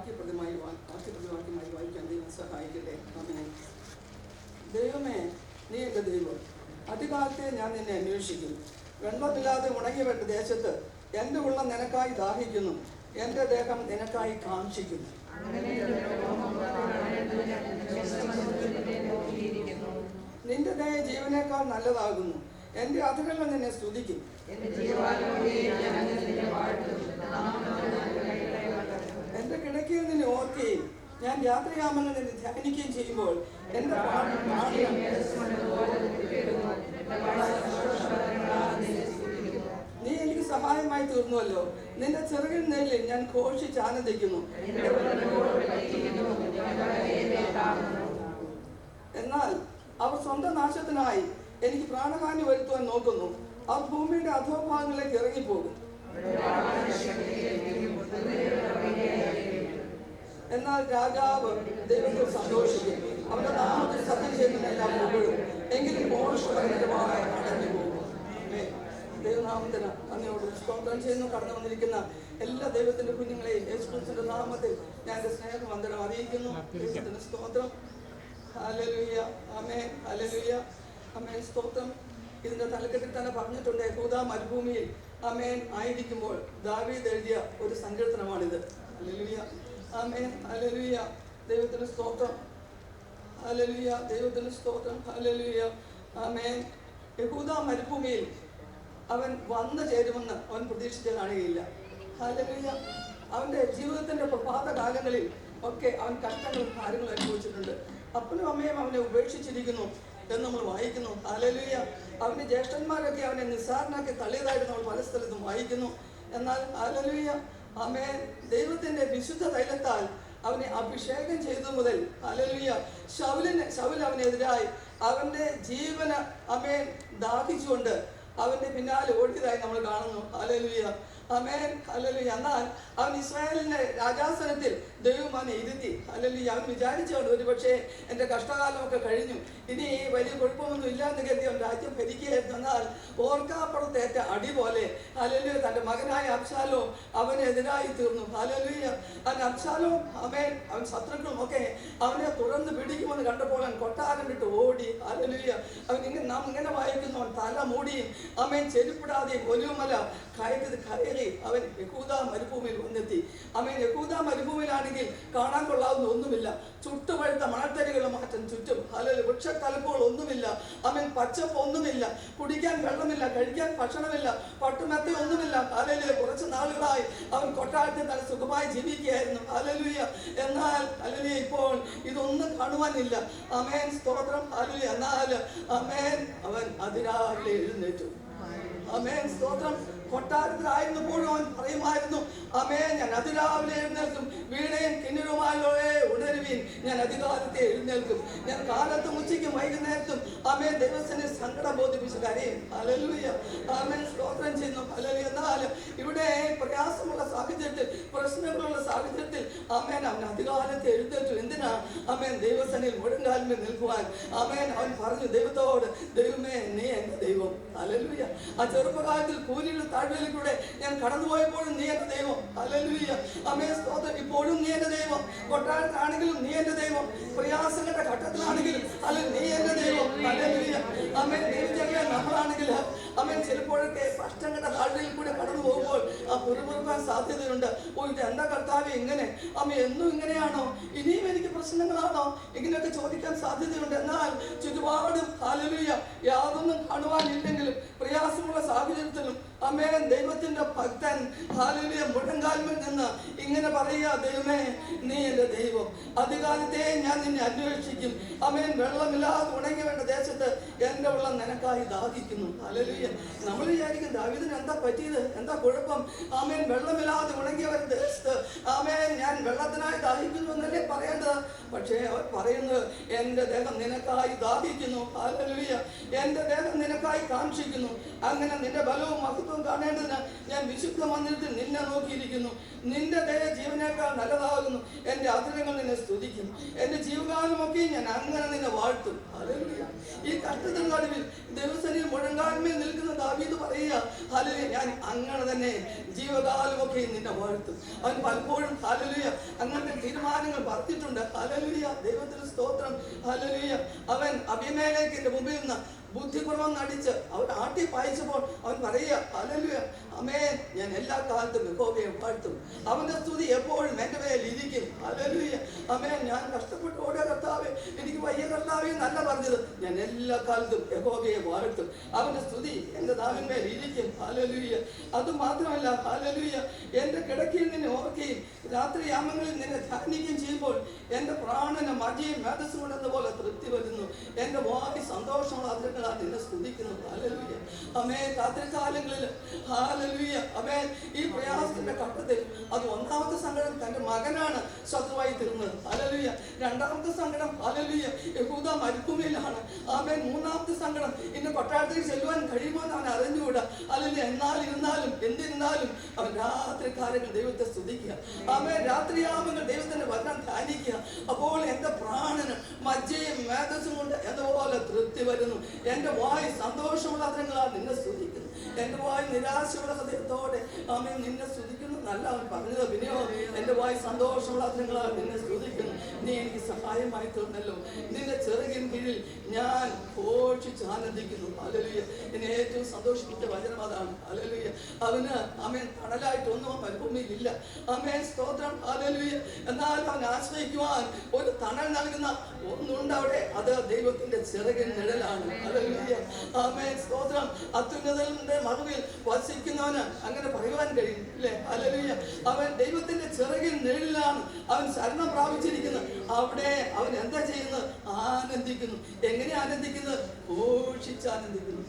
വാക്യപ്രതിമായി വായിക്കാൻ ദൈവം സഹായിക്കട്ടെ. ആമേൻ. ദൈവമേ, നീ എൻ്റെ ദൈവം. അധികാലത്തെ ഞാൻ നിന്നെ അന്വേഷിക്കും. വെള്ളമില്ലാതെ ഉണങ്ങിവെട്ട ദേശത്ത് എൻ്റെ ഉള്ളം നിനക്കായി ദാഹിക്കുന്നു, എൻ്റെ ദേഹം നിനക്കായി കാംക്ഷിക്കുന്നു. നിന്റെ ദയ ജീവനേക്കാൾ നല്ലതാകുന്നു, എൻ്റെ അധരങ്ങൾ നിന്നെ സ്തുതിക്കും. എൻ്റെ കിടക്കയിൽ നിന്നെ ഓർക്കുകയും ഞാൻ രാത്രിയാമങ്ങൾ നിന്നെ ധ്യാനിക്കുകയും ചെയ്യുമ്പോൾ എൻ്റെ നീ എനിക്ക് സഹായമായി തീർന്നുവല്ലോ. നിന്റെ ചെറുകിൻ നേരിൽ ഞാൻ ഘോഷിച്ച് ആനന്ദിക്കുന്നു. എന്നാൽ അവർ സ്വന്തം നാശത്തിനായി എനിക്ക് പ്രാണഹാനി വരുത്തുവാൻ നോക്കുന്നു. അവർ ഭൂമിയുടെ അധോഭാഗങ്ങളിലേക്ക് ഇറങ്ങിപ്പോകും. എന്നാൽ രാജാവ് ദൈവത്തിൽ സന്തോഷിക്കും, അവന്റെ നാമത്തിൽ സത്യം ചെയ്യുന്നതെല്ലാം പുകഴും. എങ്കിലും മോശപരമായി അടഞ്ഞു പോകും. ദൈവനാമത്തിന് അങ്ങയോട് സ്തോത്രം ചെയ്യുന്നു. കടന്നു വന്നിരിക്കുന്ന എല്ലാ ദൈവത്തിന്റെ കുഞ്ഞുങ്ങളെയും യേശുക്രിസ്തുവിന്റെ നാമത്തിൽ ഞാൻ എൻ്റെ സ്നേഹവന്ദനം അറിയിക്കുന്നു. ദൈവത്തിന് സ്തോത്രം. ഹല്ലേലൂയ. ആമേൻ. ഹല്ലേലൂയ. ആമേൻ. സ്തോത്രം. ഇതിന്റെ തലക്കെട്ടിൽ തന്നെ പറഞ്ഞിട്ടുണ്ട്, യഹൂദ മരുഭൂമിയിൽ ആമേൻ ആയിരിക്കുമ്പോൾ ദാവീദ് എഴുതിയ ഒരു സങ്കീർത്തനമാണിത്. ഹല്ലേലൂയ. ആമേൻ. ഹല്ലേലൂയ. ദൈവത്തിന് സ്തോത്രം. ഹല്ലേലൂയ. ദൈവത്തിന് സ്തോത്രം. ഹല്ലേലൂയ. ആമേൻ. യഹൂദ മരുഭൂമിയിൽ അവൻ വന്നു ചേരുമെന്ന് അവൻ പ്രതീക്ഷിച്ച് കാണുകയില്ല. ഹല്ലേലൂയ. അവൻ്റെ ജീവിതത്തിൻ്റെ പ്രഭാത കാലങ്ങളിൽ ഒക്കെ അവൻ കഷ്ടങ്ങളും കാര്യങ്ങളും അനുഭവിച്ചിട്ടുണ്ട്. അപ്പനും അമ്മയും അവനെ ഉപേക്ഷിച്ചിരിക്കുന്നു എന്ന് നമ്മൾ വായിക്കുന്നു. ഹല്ലേലൂയ. അവൻ്റെ ജ്യേഷ്ഠന്മാരൊക്കെ അവനെ നിസ്സാരനാക്കി തള്ളിയതായിട്ട് നമ്മൾ പല സ്ഥലത്തും വായിക്കുന്നു. എന്നാൽ ഹല്ലേലൂയ, ആമേൻ, ദൈവത്തിൻ്റെ വിശുദ്ധ തൈലത്താൽ അവനെ അഭിഷേകം ചെയ്തു മുതൽ ഹല്ലേലൂയ ശൗൽ അവനെതിരായി അവൻ്റെ ജീവന ആമേൻ ദാഹിച്ചുകൊണ്ട് അവൻ്റെ പിന്നാലെ ഓടിയതായി നമ്മൾ കാണുന്നു. ഹല്ലേലൂയ. ആമേൻ. ഹല്ലേലൂയ. എന്നാൽ അവൻ ഇസ്രായേലിന്റെ രാജാസനത്തിൽ ദൈവം അവനെ ഇരുത്തി. ഹല്ലേലൂയ. അവൻ വിചാരിച്ചുകൊണ്ട് ഒരു പക്ഷേ എൻ്റെ കഷ്ടകാലമൊക്കെ കഴിഞ്ഞു, ഇനി വലിയ കുഴപ്പമൊന്നും ഇല്ല എന്ന് കരുതി അവൻ രാജ്യം ഭരിക്കുകയായിരുന്നു. എന്നാൽ ഓർക്കാപ്പുറത്തേറ്റ അടി പോലെ ഹല്ലേലൂയ തൻ്റെ മകനായ അബ്ശാലോം അവനെതിരായി തീർന്നു. ഹല്ലേലൂയ. അവൻ അബ്ശാലോം ആമേൻ അവൻ ശത്രുക്കളും ഒക്കെ അവനെ തുടർന്ന് പിടിക്കുമെന്ന് കണ്ടപ്പോൾ അവൻ കൊട്ടാരം വിട്ട് ഓടി. ഹല്ലേലൂയ. അവൻ നാം ഇങ്ങനെ വായിക്കുന്നു, അവൻ തല മൂടിയും ആമേൻ ചെരുപ്പിടാതെയും ഒലിവുമല കയറി അവൻ യഹൂദ മരുഭൂമിയിൽ വന്നെത്തി. ആമേൻ. യഹൂദ മരുഭൂമിയിലാണെങ്കിൽ കാണാൻ കൊള്ളാവുന്ന ഒന്നുമില്ല. ചുട്ടുപഴുത്ത മണൽത്തരികൾ മാറ്റം ചുറ്റും. ഹല്ലേലൂയ. വൃക്ഷത്തലപ്പുകൾ ഒന്നുമില്ല. ആമേൻ. പച്ചപ്പ് ഒന്നുമില്ല. കുടിക്കാൻ വെള്ളമില്ല. കഴിക്കാൻ ഭക്ഷണമില്ല. പട്ടുമെത്ത ഒന്നുമില്ല. ഹല്ലേലൂയ. കുറച്ച് നാളുകളായി അവൻ കൊട്ടാരത്തിൽ തന്നെ സുഖമായി ജീവിക്കുകയായിരുന്നു. ഹല്ലേലൂയ. എന്നാൽ ഹല്ലേലൂയ ഇപ്പോൾ ഇതൊന്നും കാണുവാനില്ല. ആമേൻ. സ്തോത്രം. ഹല്ലേലൂയ. എന്നാൽ ആമേൻ അവൻ അതിരാവിലെ എഴുന്നേറ്റു. ആമേൻ. സ്തോത്രം. കൊട്ടാരത്തിലായിരുന്നപ്പോഴും അവൻ പറയുമായിരുന്നു, ആമേൻ, ഞാൻ അതിരാവിലെ എഴുന്നേൽക്കും, വീണയും കിന്നരവുമായോടെ ഉണരുവീൻ, ഞാൻ അധികാലത്തെ എഴുന്നേൽക്കും, ഞാൻ കാലത്തും ഉച്ചയ്ക്കും വൈകുന്നേരത്തും ആമേൻ ദൈവത്തിന് സങ്കടം ബോധിപ്പിച്ച് കരയും. ഹല്ലേലൂയ. ആമേൻ. സ്തോത്രം ചെയ്യുന്നു. ഹല്ലേലൂയ. എന്നാൽ ഇവിടെ പ്രയാസമുള്ള സാഹചര്യത്തിൽ, പ്രശ്നങ്ങളുള്ള സാഹചര്യത്തിൽ ആമേൻ അവൻ അധികാലത്തെ എഴുന്നേറ്റു. എന്തിനാ? ആമേൻ ദൈവസന്നിധിയിൽ മുഴങ്കാലിൽ നിൽക്കുവാൻ. ആമേൻ അവൻ പറഞ്ഞു ദൈവത്തോട്, ദൈവമേ, നീ എൻ്റെ ദൈവം. ഹല്ലേലൂയ. ആ ചെറുപ്പകാലത്തിൽ കൂലിയുടെ താഴ്വരയിലൂടെ ഞാൻ കടന്നുപോയപ്പോഴും നീ എൻ്റെ ദൈവം. ഹല്ലേലൂയ. ആമേൻ. സ്തോത്രം. ഇപ്പോഴും നീ എൻ്റെ ദൈവം. കൊട്ടാരത്തിലാണെങ്കിലും നീ എൻ്റെ ദൈവം. പ്രയാസങ്ങളുടെ ഘട്ടത്തിലാണെങ്കിലും അല്ലെങ്കിൽ നീ എൻ്റെ ദൈവം. ഹല്ലേലൂയ. ആമേൻ. ദൈവജനങ്ങളെ നമ്മളാണെങ്കിൽ ആമേൻ ചിലപ്പോഴൊക്കെ കഷ്ടങ്ങളുടെ താഴ്വരയിൽ കൂടെ കടന്നു പോകുമ്പോൾ ആ പുറമുറുക്കാൻ സാധ്യതയുണ്ട്. ഓ, ഇത് എന്താ കർത്താവേ ഇങ്ങനെ? ആമേൻ, എന്നും ഇങ്ങനെയാണോ? ഇനിയും എനിക്ക് പ്രശ്നങ്ങളാണോ? ഇങ്ങനെയൊക്കെ ചോദിക്കാൻ സാധ്യതയുണ്ട്. എന്നാൽ ചുറ്റുപാടും ഹല്ലേലൂയ യാതൊന്നും കാണുവാനില്ലെങ്കിലും പ്രയാസമുള്ള സാഹചര്യത്തിലും ആമേൻ ദൈവത്തിന്റെ ഭക്തൻ ഹല്ലേലൂയ മുഴങ്കാൽമേൽ നിന്ന് ഇങ്ങനെ പറയുക, ദൈവമേ, നീ എൻ്റെ ദൈവം. അധികാലത്തെ ഞാൻ നിന്നെ അന്വേഷിക്കും. ആമേൻ. വെള്ളമില്ലാതെ ഉണങ്ങി വേണ്ട ദേശത്ത് എൻ്റെ വെള്ളം നിനക്കായി ദാഹിക്കുന്നു. ഹല്ലേലൂയ. നമ്മൾ വിചാരിക്കും ദാവീദിന് എന്താ പറ്റിയത്, എന്താ കുഴപ്പം? ആമേൻ. വെള്ളമില്ലാതെ ഉണങ്ങിയവരുടെ ദേശത്ത് ആമേൻ ഞാൻ വെള്ളത്തിനായി ദാഹിക്കുന്നു എന്നല്ലേ പറയേണ്ടത്? പക്ഷേ അവർ പറയുന്നത്, എൻ്റെ ദേഹം നിനക്കായി ദാഹിക്കുന്നു. ഹല്ലേലൂയ. എൻ്റെ ദേഹം നിനക്കായി കാംക്ഷിക്കുന്നു. അങ്ങനെ നിന്റെ ബലവും മഹത്വവും കാണേണ്ടതിന് ഞാൻ വിശുദ്ധ മന്ദിരത്തിൽ നിന്നെ നോക്കിയിരിക്കുന്നു. നിന്റെ ദയ ജീവനേക്കാൾ നല്ലതാകുന്നു. എൻ്റെ അധരങ്ങൾ നിന്നെ സ്തുതിക്കും. എൻ്റെ ജീവകാലമൊക്കെ ഞാൻ അങ്ങനെ നിന്നെ വാഴ്ത്തും. ഹല്ലേലൂയ. ഈ കഷ്ടത്തിന് നടുവിൽ ദൈവസന്നിധിയിൽ മുഴങ്കാൽമേൽ നിൽക്കുന്ന ദാവീദ് പറയുക, ഹല്ലേലൂയ, ഞാൻ അങ്ങനെ തന്നെ ജീവകാലമൊക്കെ നിന്നെ വാഴ്ത്തും. അവൻ പലപ്പോഴും ഹല്ലേലൂയ അങ്ങനത്തെ സന്താനങ്ങൾ പറഞ്ഞിട്ടുണ്ട്. ഹല്ലേലൂയ, ദൈവത്തിന് സ്തോത്രം. ഹല്ലേലൂയ. അവൻ അബീമേലെക്കിന്റെ മുമ്പിൽ നിന്ന് ബുദ്ധിപൂർവ്വം നടിച്ച് അവൻ ആട്ടി പായിച്ചപ്പോൾ അവൻ പറയുക, ഹല്ലേലൂയ, ആമേൻ, ഞാൻ എല്ലാ കാലത്തും യഹോവയെ വാഴ്ത്തും, അവന്റെ സ്തുതി എപ്പോഴും എൻ്റെ മേൽ ഇരിക്കും. ഹല്ലേലൂയ, ആമേൻ. ഞാൻ കഷ്ടപ്പെട്ട് ഓടിയ കർത്താവേ, എനിക്ക് വയ്യ കർത്താവേ എന്നല്ല പറഞ്ഞത്, ഞാൻ എല്ലാ കാലത്തും യഹോവയെ വാഴ്ത്തും, അവന്റെ സ്തുതി എൻ്റെ നാവിന്മേൽ ഇരിക്കും. ഹല്ലേലൂയ. അത് മാത്രമല്ല, ഹല്ലേലൂയ, എൻ്റെ കിടക്കയിൽ നിന്നെ ഓർക്കുകയും രാത്രിയാമങ്ങളിൽ നിന്നെ ധ്യാനിക്കുകയും ചെയ്യുമ്പോൾ എൻ്റെ പ്രാണന് മജയും മേധസ്സും കൊണ്ടെന്ന പോലെ തൃപ്തി വരുന്നു. എൻ്റെ വായി സന്തോഷമുള്ള അതിരുകളാൽ നിന്നെ സ്തുതിക്കുന്നു. ഹല്ലേലൂയ. ആമേൻ. രാത്രികാലങ്ങളിൽ ഹല്ലേലൂയ, ആമേൻ, ഈ പ്രയാസത്തിന്റെ ഘട്ടത്തിൽ അത് ഒന്നാമത്തെ സങ്കടം തൻ്റെ മകനാണ് ശത്രുവായി തീർന്നത്. ഹല്ലേലൂയ. രണ്ടാമത്തെ സങ്കടം ഹല്ലേലൂയ യഹൂദ മരുഭൂമിയിലാണ്. ആമേൻ. മൂന്നാമത്തെ സങ്കടം ഇന്ന് കൊട്ടാരത്തിൽ ചെല്ലുവാൻ കഴിയുമോ എന്ന് അവൻ അറിഞ്ഞുകൂടാ. ഹല്ലേലൂയ. എന്നാലും എന്തിരുന്നാലും അവൻ രാത്രികാലങ്ങൾ ദൈവത്തെ സ്തുതിക്കുക. ആമേൻ. രാത്രിയാമങ്ങൾ ദൈവത്തിന്റെ വചനം ധ്യാനിക്കുക. അപ്പോൾ എൻ്റെ പ്രാണന് മജ്ജയും മേധസ്സും കൊണ്ട് എന്നപോലെ തൃപ്തി വരുന്നു. എൻ്റെ വായി സന്തോഷമുള്ള അതിരങ്ങളാൽ നിന്നെ സ്തുതിക്കുന്നു. എൻ്റെ വായി നിരാശയുള്ള ഹൃദയത്തോടെ ആമേൻ നിന്നെ സ്തുതിക്കുന്നു നല്ല അവൻ പറഞ്ഞത്. പിന്നെയോ, എൻ്റെ വായി സന്തോഷമുള്ള അതിരങ്ങളാൽ നിന്നെ സ്തുതിക്കുന്നു. നീ എനിക്ക് സഹായമായി തീർന്നല്ലോ, നിന്റെ ചെറുകിൻ കീഴിൽ ഞാൻ ഘോഷിച്ച് ആനന്ദിക്കുന്നു. ഹല്ലേലൂയ. എന്നെ ഏറ്റവും സന്തോഷിപ്പിച്ച വചനം അതാണ്. ഹല്ലേലൂയ. അവന് ആമേൻ തണലായിട്ടൊന്നും മരുഭൂമിയിലില്ല. ആമേൻ. സ്തോത്രം. ഹല്ലേലൂയ. എന്നാൽ അവൻ ആശ്രയിക്കുവാൻ ഒരു തണൽ നൽകുന്ന ഒന്നുണ്ട് അവിടെ, അത് ദൈവത്തിന്റെ ചെറുകിൻ നിഴലാണ്. ഹല്ലേലൂയ. ആമേൻ. സ്തോത്രം. അത്യുന്നതന്റെ മറവിൽ വസിക്കുന്നവന് അങ്ങനെ പറയുവാൻ കഴിയും, അല്ലേ? ഹല്ലേലൂയ. അവൻ ദൈവത്തിന്റെ ചെറുകിൻ നിഴലിലാണ് അവൻ ശരണം പ്രാപിച്ചിരിക്കുന്നത്. അവിടെ അവൻ എന്താ ചെയ്യുന്നത്? ആനന്ദിക്കുന്നു. എങ്ങനെ ആനന്ദിക്കുന്നത്? ഘോഷിച്ച് ആനന്ദിക്കുന്നു.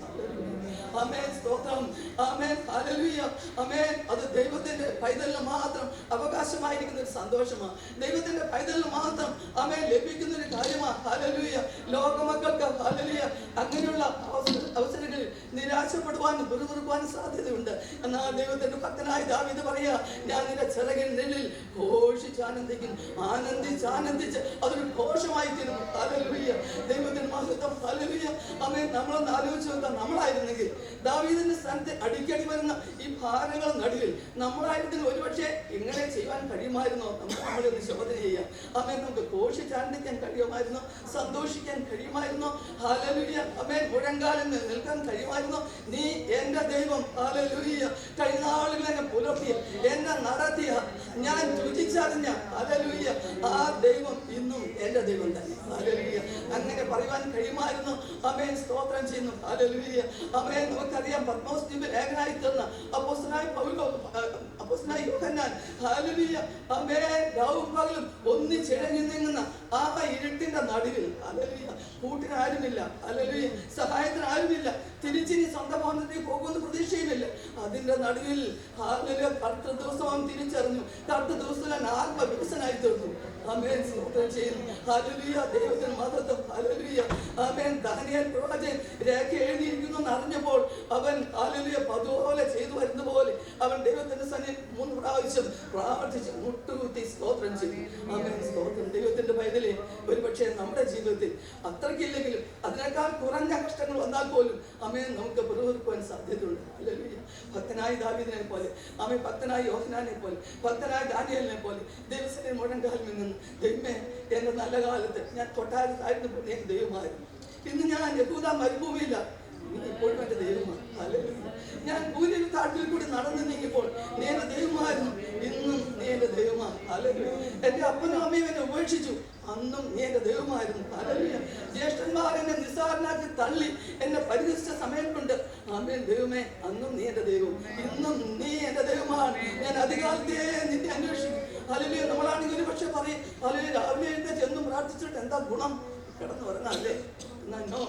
ആമേൻ. സ്തോത്രം. ആമേൻ. ഹല്ലേലൂയ. ആമേൻ. അത് ദൈവത്തിന്റെ പൈതലിന് മാത്രം അവകാശമായിരിക്കുന്ന ഒരു സന്തോഷമാണ്. ദൈവത്തിന്റെ പൈതലിന് മാത്രം ആമേൻ ലഭിക്കുന്ന ഒരു കാര്യമാണ്. ഹല്ലേലൂയ. ലോകമക്കൾക്ക് ഹല്ലേലൂയ അങ്ങനെയുള്ള അവസരങ്ങളിൽ നിരാശപ്പെടുവാനും പിറുപിറുക്കുവാനും സാധ്യതയുണ്ട്. എന്നാൽ ദൈവത്തിന്റെ ഭക്തനായ ദാവീദ് പറയുക, ഞാൻ നിന്റെ ചിറകിൻ നിഴലിൽ ഘോഷിച്ച് ആനന്ദിക്കുന്നു. ആനന്ദിച്ച് അതൊരു ഘോഷമായി തീരുന്നു. ഹല്ലേലൂയ. ദൈവത്തിന്റെ മഹത്വം. ഹല്ലേലൂയ. ആമേൻ. നമ്മളൊന്ന് ആലോചിച്ച് നോക്കാം, നമ്മളായിരുന്നെങ്കിൽ ദാവീദിന്റെ സ്ഥാനത്ത് അടിക്കടി വരുന്ന ഈ ഭാരങ്ങൾ നടുവിൽ നമ്മളായിരുന്നെങ്കിൽ ഒരുപക്ഷെ ഇങ്ങനെ ചെയ്യാൻ കഴിയുമായിരുന്നോ? നമ്മളൊന്ന് ശോധന ചെയ്യാം. ആമേൻ. നമുക്ക് ഘോഷിച്ച് ആനന്ദിക്കാൻ കഴിയുമായിരുന്നോ? സന്തോഷിക്കാൻ കഴിയുമായിരുന്നോ? ഹല്ലേലൂയ. ആമേൻ. മുഴങ്കാലിൽ നിൽക്കാൻ കഴിയുമായിരുന്നോ? നീ എൻ്റെ ദൈവം. ഹല്ലേലൂയ. കഴിഞ്ഞ നാളുകൾ എന്നെ പുലർത്തിയ, എന്നെ നടത്തിയ, ഞാൻ രുചിച്ചറിഞ്ഞ ഹല്ലേലൂയ ആ ദൈവം ഇന്നും എൻ്റെ ദൈവം തന്നെ. ഹല്ലേലൂയ. അങ്ങനെ പറയുവാൻ കഴിയുമായിരുന്നു. ആമേൻ. സ്തോത്രം ചെയ്യുന്നു. ഹല്ലേലൂയ. ആമേൻ. നമുക്കറിയാം, പത്മോസ് ദ്വീപിൽ ഏകനായി തീർന്ന അപ്പോസ്തലനായ അപ്പോസ്തലനായ യോഹന്നാൻ ഹല്ലേലൂയ ആമേൻ രാവും പകലും ഒന്നിച്ചിഴഞ്ഞു നീങ്ങുന്ന ആ ഇരുട്ടിന്റെ നടുവിൽ ഹല്ലേലൂയ കൂട്ടിന് ആരുമില്ല. ഹല്ലേലൂയ. സഹായത്തിന് ആരുമില്ല. തിരിച്ചിനി സ്വന്തം ഭവനത്തിലേക്ക് പോകുന്ന പ്രതീക്ഷയുമില്ല. അതിന്റെ നടുവിൽ ഹല്ലേലൂയ കറുത്ത ദിവസം അവൻ തിരിച്ചറിഞ്ഞു. കറുത്ത ദിവസത്തിൽ ആത്മവികസനായി തീർന്നു. ആമേൻ. സ്തോത്രം ചെയ്യുന്നു. ഹല്ലേലൂയ. ദൈവത്തിന് മഹത്വം. ഹല്ലേലൂയ. ആമേൻ. ദാനിയേൽ പ്രവാചകൻ രേഖ എഴുതിയിരിക്കുന്നു എന്ന് അറിഞ്ഞപ്പോൾ അവൻ ഹല്ലേലൂയ പതുപോലെ ചെയ്തു വരുന്ന പോലെ അവൻ ദൈവത്തിന്റെ സന്നിധിയിൽ 3 പ്രാവശ്യം പ്രാർത്ഥിച്ച് മുട്ടുകുത്തി സ്തോത്രം ചെയ്തു. ആമേൻ. സ്തോത്രം. ദൈവത്തിന്റെ പൈതലേ, ഒരുപക്ഷെ നമ്മുടെ ജീവിതത്തിൽ അത്രയ്ക്കില്ലെങ്കിലും അതിനേക്കാൾ കുറഞ്ഞ കഷ്ടങ്ങൾ വന്നാൽ പോലും ആമേൻ നമുക്ക് പിറുപിറുക്കുവാൻ സാധ്യതയുണ്ട്. ഹല്ലേലൂയ. ഭക്തനായ ദാവീദിനെ പോലെ, ആമേൻ, ഭക്തനായ യോഹന്നാനെ പോലെ, ഭക്തനായ ദാനിയേലിനെ പോലെ ദൈവസന്നിധിയിൽ മുഴങ്കാലിൽ നിന്ന്, ദൈവമേ, എൻ്റെ നല്ല കാലത്ത് ഞാൻ കൊട്ടാരത്തായിരുന്നു, എനിക്ക് ദൈവമായിരുന്നു. ഇന്ന് ഞാൻ യഹൂദ മരുഭൂമിയില്ല, നീ ഇപ്പോഴും എൻ്റെ ദൈവമാണ്. ഹല്ലേലൂയ. ഞാൻ ഭൂമിയിൽ കാട്ടിൽ കൂടി നടന്നു നീങ്ങിയപ്പോൾ നീ എൻ്റെ ദൈവമായിരുന്നു, ഇന്നും നീ എൻ്റെ ദൈവമാണ്. ഹല്ലേലൂയ. എൻ്റെ അപ്പനും അമ്മയും എന്നെ ഉപേക്ഷിച്ചു, അന്നും നീ എൻ്റെ ദൈവമായിരുന്നു. ഹല്ലേലൂയ. ജ്യേഷ്ഠന്മാർ എന്നെ നിസ്സാരനാക്കി തള്ളി എന്നെ പരിഹസിച്ച സമയം കൊണ്ട് ആമേൻ ദൈവമേ, അന്നും നീ എൻ്റെ ദൈവം, ഇന്നും നീ എൻ്റെ ദൈവമാണ്. ഞാൻ അധികാലത്തെ നിന്നെ അന്വേഷിക്കും. ഹല്ലേലൂയ. നമ്മളാണെങ്കിൽ ഒരു പക്ഷെ പറയും, ഹല്ലേലൂയ, രാവിലെ എഴുന്നേറ്റ് എന്നും പ്രാർത്ഥിച്ചിട്ട് എന്താ ഗുണം? കിടന്നു പറഞ്ഞല്ലേ? എന്നോ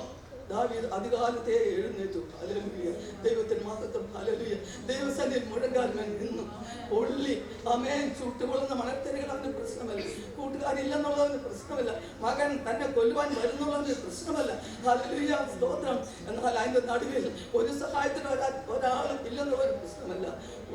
ദാവീദ് അധികാലത്തെ എഴുന്നേറ്റു. ഹല്ലേലൂയ. ദൈവത്തിന് മഹത്വം. ഹല്ലേലൂയ. ദൈവസന്നിധിയിൽ മുഴങ്കാൽമേൽ നിന്നും പൊള്ളി ആമേൻ ചുട്ടുകൊള്ളുന്ന മണൽത്തരികൾ അവന് പ്രശ്നമല്ല. കൂട്ടുകാരില്ലെന്നുള്ളതിന് പ്രശ്നമല്ല. മകൻ തന്നെ കൊല്ലുവാൻ വരുന്നുള്ളതിന് പ്രശ്നമല്ല. ഹല്ലേലൂയ. സ്തോത്രം. എന്നാൽ അതിന്റെ നടുവിൽ ഒരു സഹായത്തിന് ഒരാളും ഇല്ലെന്നുള്ളൊരു പ്രശ്നമല്ല.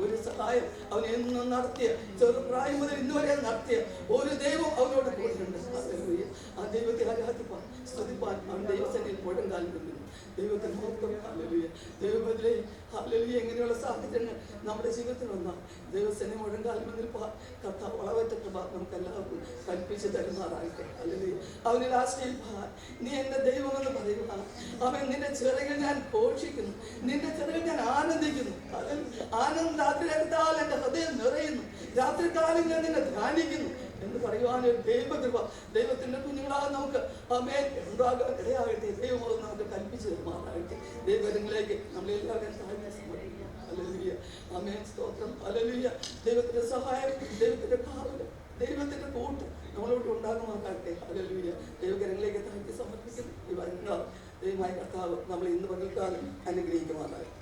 ഒരു സഹായം അവൻ എന്നും നടത്തിയ, ചെറുപ്രായം മുതൽ ഇന്നുവരെ നടത്തിയ ഒരു ദൈവം അവനോട് കൂടെയുണ്ട്. ഹല്ലേലൂയ. ആ ദൈവത്തെ ആരാധിപ്പാൻ, സ്തുതിപ്പാൻ അവൻ ദൈവസന്നിധിയിൽ മുഴങ്കാൽ നിൽക്കുന്നു. ദൈവത്തിന് മഹത്വം. ഹല്ലേലൂയ. ദൈവത്തിലെ ഹല്ലേലൂയ. എങ്ങനെയുള്ള സാഹചര്യങ്ങൾ നമ്മുടെ ജീവിതത്തിൽ വന്നാൽ ദൈവസന്നിധിയിൽ മുഴങ്കാൽ നിൽപ്പാൻ കർത്താവ് വളവറ്റ കൃപ നമുക്ക് എല്ലാവർക്കും കൽപ്പിച്ച് തരുമാറാകട്ടെ. അല്ലെങ്കിൽ അവനിൽ ആശ്രയിപ്പാൻ നീ എൻ്റെ ദൈവമെന്ന് പറയുക. അവൻ നിന്റെ ചിറകിൽ ഞാൻ ഘോഷിക്കുന്നു, നിന്റെ ചിറകിൽ ഞാൻ ആനന്ദിക്കുന്നു. ആനന്ദം രാത്രിയാൽ എൻ്റെ ഹൃദയം നിറയുന്നു, രാത്രികാലം ഞാൻ നിന്നെ ധ്യാനിക്കുന്നു എന്ന് പറയുവാനൊരു ദൈവകൃപ ദൈവത്തിൻ്റെ കുഞ്ഞുങ്ങളാൽ നമുക്ക് ആമേൻ ഉണ്ടാകാൻ ഇടയാകട്ടെ. ദൈവം അത് നമുക്ക് കൽപ്പിച്ച് തരുമാറാകട്ടെ. ദൈവങ്ങളിലേക്ക് നമ്മളെല്ലാവരും താഴ്ന്ന സമർപ്പിക്കാം. ഹല്ലേലൂയ, ആമേൻ, സ്തോത്രം, ഹല്ലേലൂയ. ദൈവത്തിൻ്റെ സഹായം, ദൈവത്തിൻ്റെ കാവല്, ദൈവത്തിൻ്റെ കൂട്ട് നമ്മളോട് ഉണ്ടാകുമാറാകട്ടെ. ഹല്ലേലൂയ. ദൈവകരങ്ങളിലേക്ക് താഴ്ത്തി സമർപ്പിക്കുന്നു. ഈ വചനങ്ങൾ ദൈവമായ കർത്താവ് നമ്മൾ ഇന്ന് പകൽക്കാലം അനുഗ്രഹിക്കുമാറാകട്ടെ.